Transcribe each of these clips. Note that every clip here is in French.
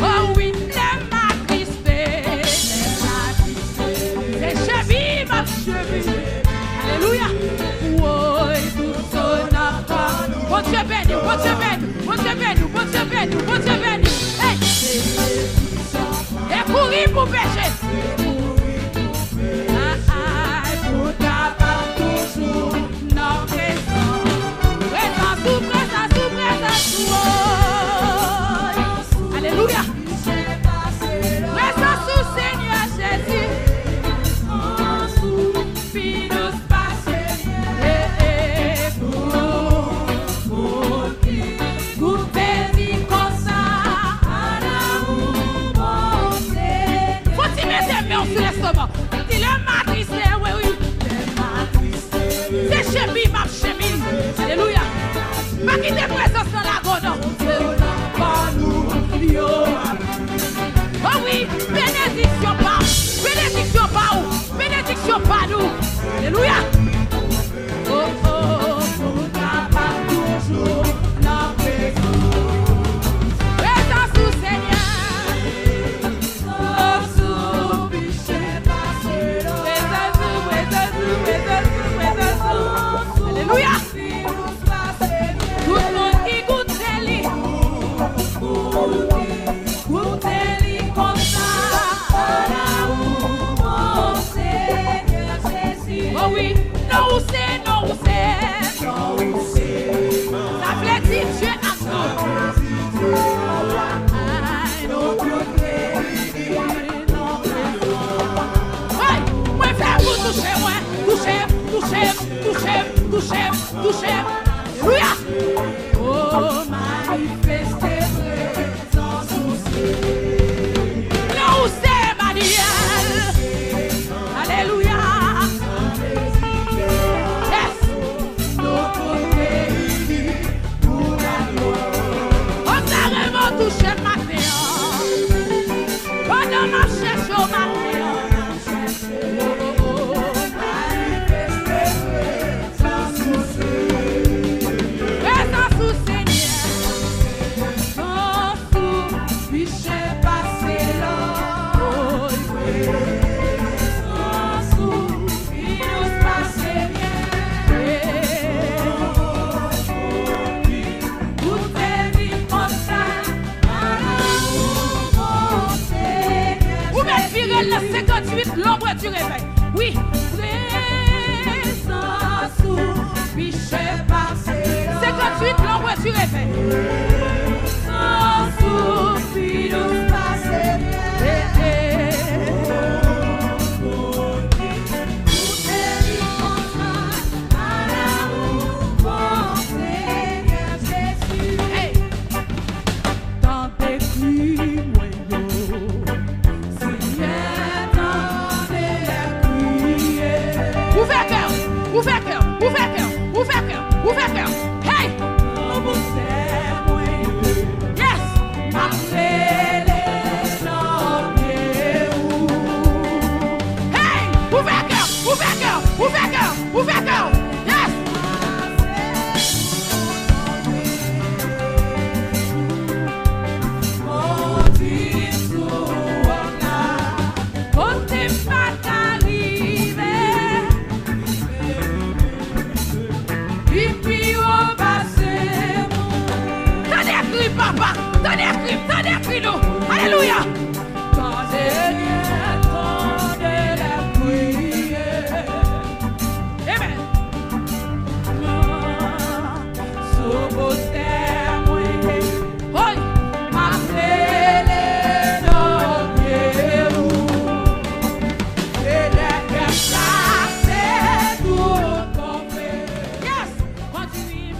Oh oui, les m'attristés. Les chevilles m'a cheville. Alléluia. Oui, tout son affaire. Bon Dieu béni, bon Dieu béni, bon Dieu béni, bon Dieu béni, bon Dieu béni. Hey! Et courir pour pécher. Pour tabac toujours. Non, présence. Présence, alléluia. Présence au Seigneur Jésus. Puis nous passer. Pour périr comme ça. Faut-il mettre les mains sur l'estomac? Il est matricé, oui, oui. C'est chemin, ma chemin. Alléluia. Pas quitter présence dans la gono. Oh oui, bénédiction par où? Bénédiction par nous. Alléluia. Oh, oh, pour tabac toujours la présence. Présence du Seigneur. Oh, sous biché passé. Présence. Alléluia. Tout le monde qui goûte les goûtez-les comme ça. Mon Seigneur Jésus. Oh oui, non c'est. Ça plaît Dieu à nous. Oui, moi faire vous toucher moi. Toucher. Alléluia. Oh, manifestez présence aussi. Non, c'est Manuel. Alléluia. Yes. Notre pays pour la gloire. On a vraiment touché ma terre. On a marché sur ma terre. Le 58, l'ombre du réveil. Oui. Présence ou pichet passé. 58, l'ombre du réveil. Présence ou pichet passé. Hey. Dans tes cris, Ouvert cœur. Hey! Yes! Hey! Ouvert cœur. Yes! Papa, donnez nous. Alléluia. Amen. Conduis,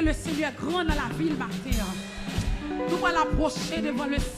Le Seigneur grand dans la ville, Martin. Nous allons l'approcher devant le Seigneur.